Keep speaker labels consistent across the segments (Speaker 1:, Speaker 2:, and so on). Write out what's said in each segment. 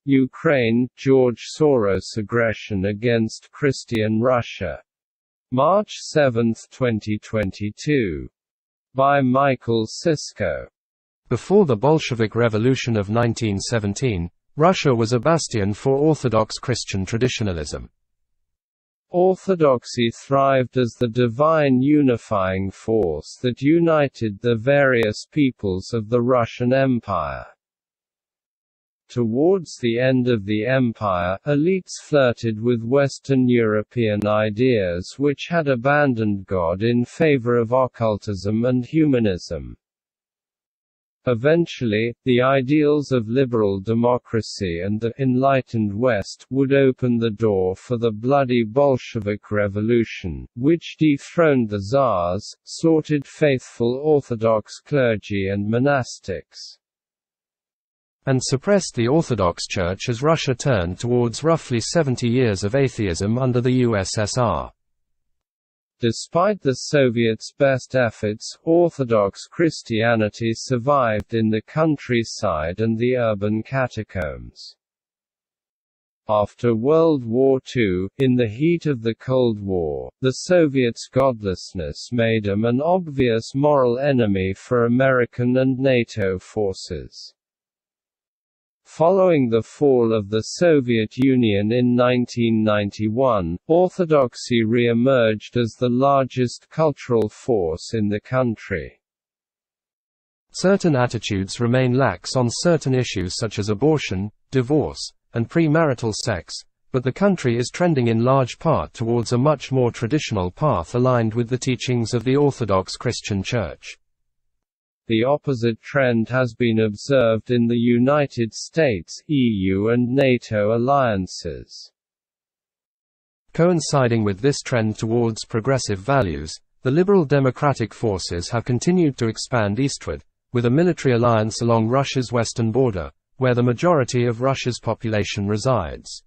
Speaker 1: Ukraine, George Soros' aggression against Christian Russia. March 7, 2022. By Michael Sisko.
Speaker 2: Before the Bolshevik Revolution of 1917, Russia was a bastion for Orthodox Christian traditionalism.
Speaker 1: Orthodoxy thrived as the divine unifying force that united the various peoples of the Russian Empire. Towards the end of the empire, elites flirted with Western European ideas which had abandoned God in favor of occultism and humanism. Eventually, the ideals of liberal democracy and the enlightened West would open the door for the bloody Bolshevik Revolution, which dethroned the Tsars, slaughtered faithful Orthodox clergy and monastics,
Speaker 2: and suppressed the Orthodox Church as Russia turned towards roughly 70 years of atheism under the USSR.
Speaker 1: Despite the Soviets' best efforts, Orthodox Christianity survived in the countryside and the urban catacombs. After World War II, in the heat of the Cold War, the Soviets' godlessness made them an obvious moral enemy for American and NATO forces. Following the fall of the Soviet Union in 1991, Orthodoxy re-emerged as the largest cultural force in the country.
Speaker 2: Certain attitudes remain lax on certain issues such as abortion, divorce, and premarital sex, but the country is trending in large part towards a much more traditional path aligned with the teachings of the Orthodox Christian Church.
Speaker 1: The opposite trend has been observed in the United States, EU and NATO alliances.
Speaker 2: Coinciding with this trend towards progressive values, the liberal democratic forces have continued to expand eastward, with a military alliance along Russia's western border, where the majority of Russia's population resides.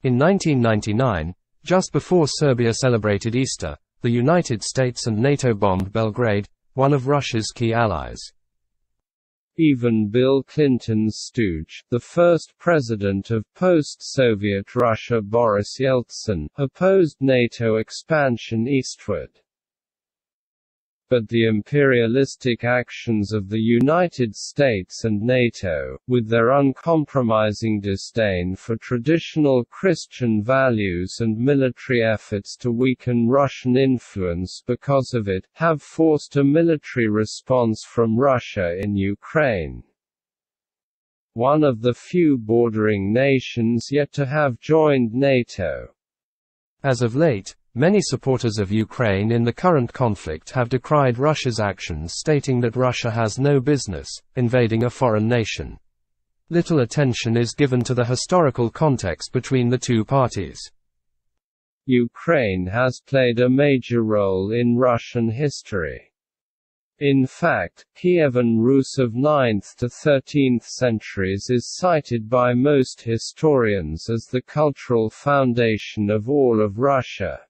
Speaker 2: In 1999, just before Serbia celebrated Easter, the United States and NATO bombed Belgrade, one of Russia's key allies.
Speaker 1: Even Bill Clinton's stooge, the first president of post-Soviet Russia Boris Yeltsin, opposed NATO expansion eastward. But the imperialistic actions of the United States and NATO, with their uncompromising disdain for traditional Christian values and military efforts to weaken Russian influence because of it, have forced a military response from Russia in Ukraine, one of the few bordering nations yet to have joined NATO.
Speaker 2: As of late, many supporters of Ukraine in the current conflict have decried Russia's actions, stating that Russia has no business invading a foreign nation. Little attention is given to the historical context between the two parties.
Speaker 1: Ukraine has played a major role in Russian history. In fact, Kievan Rus of 9th to 13th centuries is cited by most historians as the cultural foundation of all of Russia.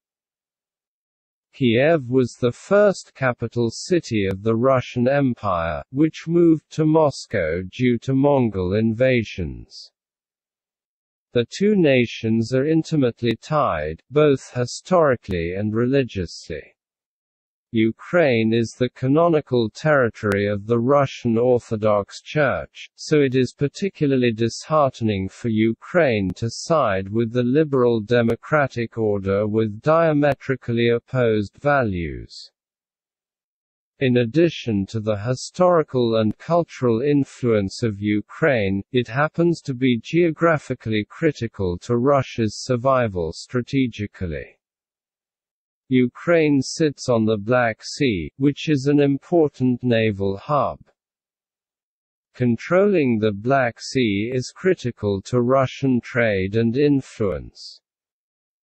Speaker 1: Kiev was the first capital city of the Russian Empire, which moved to Moscow due to Mongol invasions. The two nations are intimately tied, both historically and religiously. Ukraine is the canonical territory of the Russian Orthodox Church, so it is particularly disheartening for Ukraine to side with the liberal democratic order with diametrically opposed values. In addition to the historical and cultural influence of Ukraine, it happens to be geographically critical to Russia's survival strategically. Ukraine sits on the Black Sea, which is an important naval hub. Controlling the Black Sea is critical to Russian trade and influence.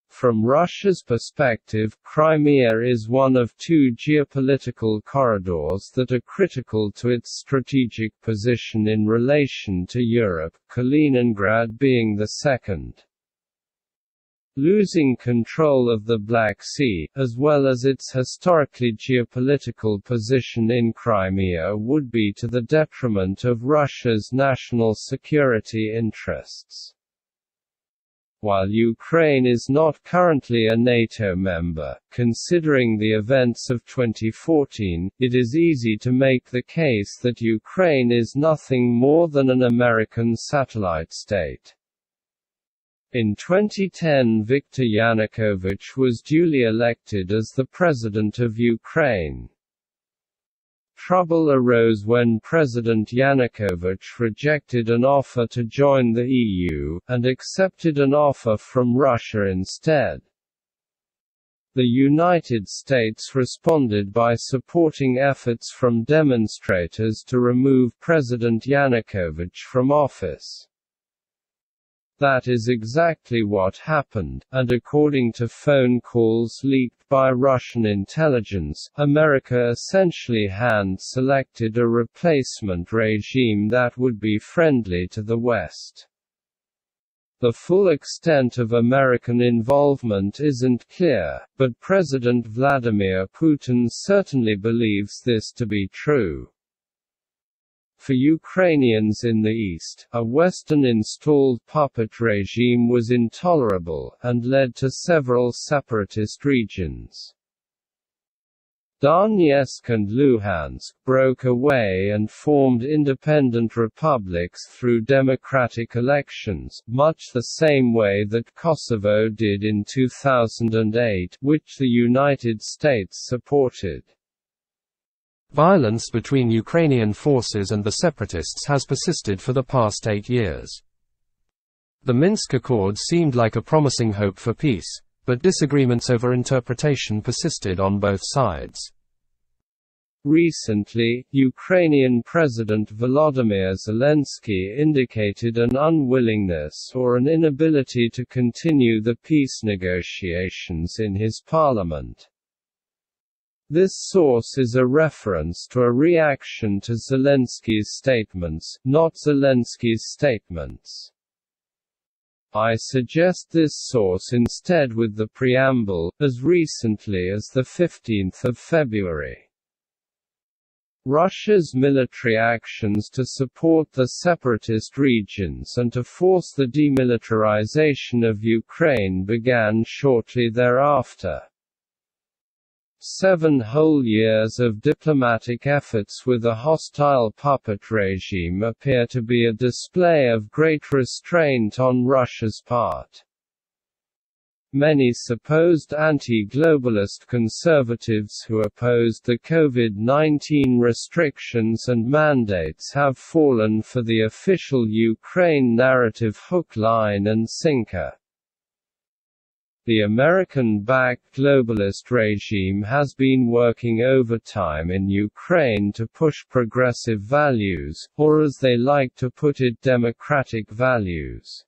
Speaker 1: From Russia's perspective, Crimea is one of two geopolitical corridors that are critical to its strategic position in relation to Europe, Kaliningrad being the second. Losing control of the Black Sea, as well as its historically geopolitical position in Crimea, would be to the detriment of Russia's national security interests. While Ukraine is not currently a NATO member, considering the events of 2014, it is easy to make the case that Ukraine is nothing more than an American satellite state. In 2010, Viktor Yanukovych was duly elected as the President of Ukraine. Trouble arose when President Yanukovych rejected an offer to join the EU, and accepted an offer from Russia instead. The United States responded by supporting efforts from demonstrators to remove President Yanukovych from office. That is exactly what happened, and according to phone calls leaked by Russian intelligence, America essentially hand-selected a replacement regime that would be friendly to the West. The full extent of American involvement isn't clear, but President Vladimir Putin certainly believes this to be true. For Ukrainians in the east, a Western-installed puppet regime was intolerable, and led to several separatist regions. Donetsk and Luhansk broke away and formed independent republics through democratic elections, much the same way that Kosovo did in 2008, which the United States supported.
Speaker 2: Violence between Ukrainian forces and the separatists has persisted for the past 8 years. The Minsk Accords seemed like a promising hope for peace, but disagreements over interpretation persisted on both sides.
Speaker 1: Recently, Ukrainian President Volodymyr Zelensky indicated an unwillingness or an inability to continue the peace negotiations in his parliament. This source is a reference to a reaction to Zelensky's statements, not Zelensky's statements. I suggest this source instead with the preamble, as recently as the 15th of February. Russia's military actions to support the separatist regions and to force the demilitarization of Ukraine began shortly thereafter. 7 whole years of diplomatic efforts with a hostile puppet regime appear to be a display of great restraint on Russia's part. Many supposed anti-globalist conservatives who opposed the COVID-19 restrictions and mandates have fallen for the official Ukraine narrative hook, line and sinker. The American-backed globalist regime has been working overtime in Ukraine to push progressive values, or as they like to put it, democratic values.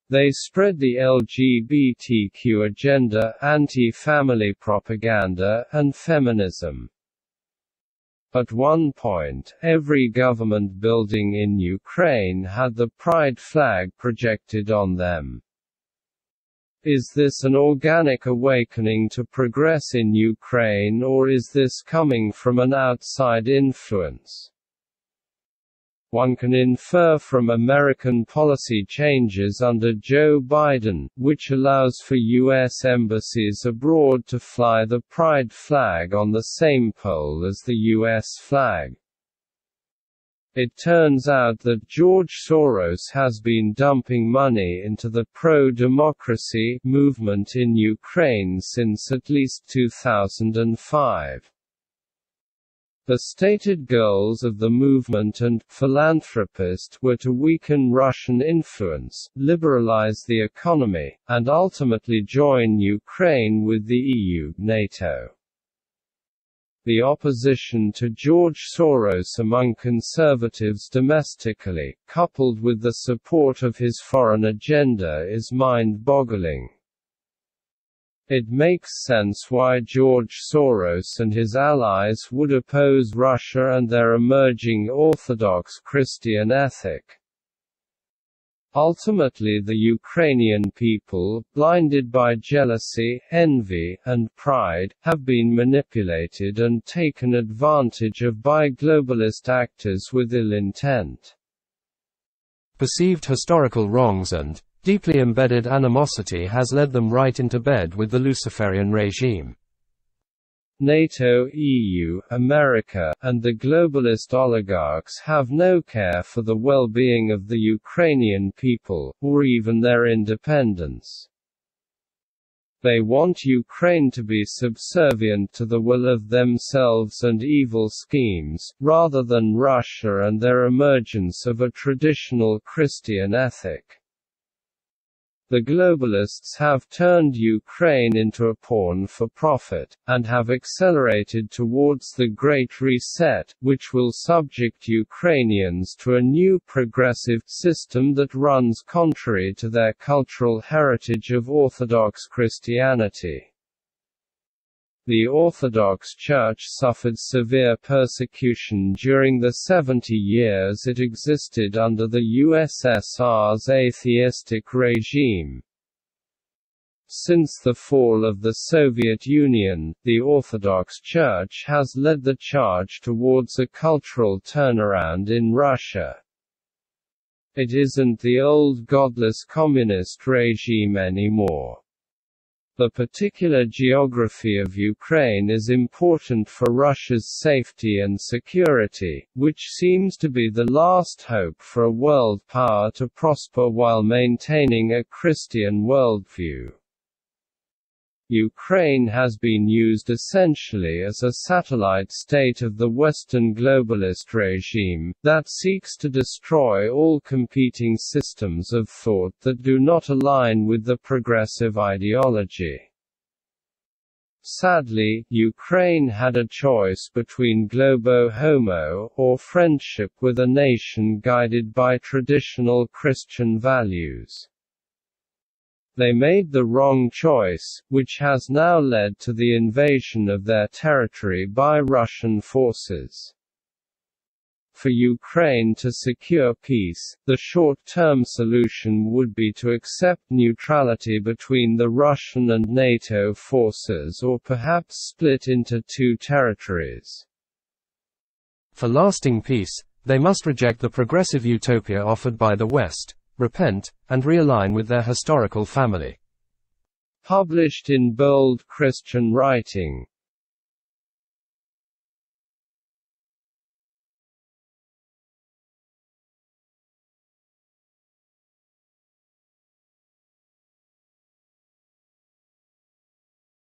Speaker 1: They spread the LGBTQ agenda, anti-family propaganda, and feminism. At one point, every government building in Ukraine had the pride flag projected on them. Is this an organic awakening to progress in Ukraine, or is this coming from an outside influence? One can infer from American policy changes under Joe Biden, which allows for U.S. embassies abroad to fly the pride flag on the same pole as the U.S. flag. It turns out that George Soros has been dumping money into the pro-democracy movement in Ukraine since at least 2005. The stated goals of the movement and philanthropist were to weaken Russian influence, liberalize the economy, and ultimately join Ukraine with the EU, NATO. The opposition to George Soros among conservatives domestically, coupled with the support of his foreign agenda, is mind-boggling. It makes sense why George Soros and his allies would oppose Russia and their emerging Orthodox Christian ethic. Ultimately, the Ukrainian people, blinded by jealousy, envy, and pride, have been manipulated and taken advantage of by globalist actors with ill intent.
Speaker 2: Perceived historical wrongs and deeply embedded animosity has led them right into bed with the Luciferian regime.
Speaker 1: NATO, EU, America, and the globalist oligarchs have no care for the well-being of the Ukrainian people, or even their independence. They want Ukraine to be subservient to the will of themselves and evil schemes, rather than Russia and their emergence of a traditional Christian ethic. The globalists have turned Ukraine into a pawn for profit, and have accelerated towards the Great Reset, which will subject Ukrainians to a new progressive system that runs contrary to their cultural heritage of Orthodox Christianity. The Orthodox Church suffered severe persecution during the 70 years it existed under the USSR's atheistic regime. Since the fall of the Soviet Union, the Orthodox Church has led the charge towards a cultural turnaround in Russia. It isn't the old godless communist regime anymore. The particular geography of Ukraine is important for Russia's safety and security, which seems to be the last hope for a world power to prosper while maintaining a Christian worldview. Ukraine has been used essentially as a satellite state of the Western globalist regime, that seeks to destroy all competing systems of thought that do not align with the progressive ideology. Sadly, Ukraine had a choice between globo homo, or friendship with a nation guided by traditional Christian values. They made the wrong choice, which has now led to the invasion of their territory by Russian forces. For Ukraine to secure peace, the short-term solution would be to accept neutrality between the Russian and NATO forces or perhaps split into two territories.
Speaker 2: For lasting peace, they must reject the progressive utopia offered by the West, repent, and realign with their historical family.
Speaker 1: Published in bold Christian writing,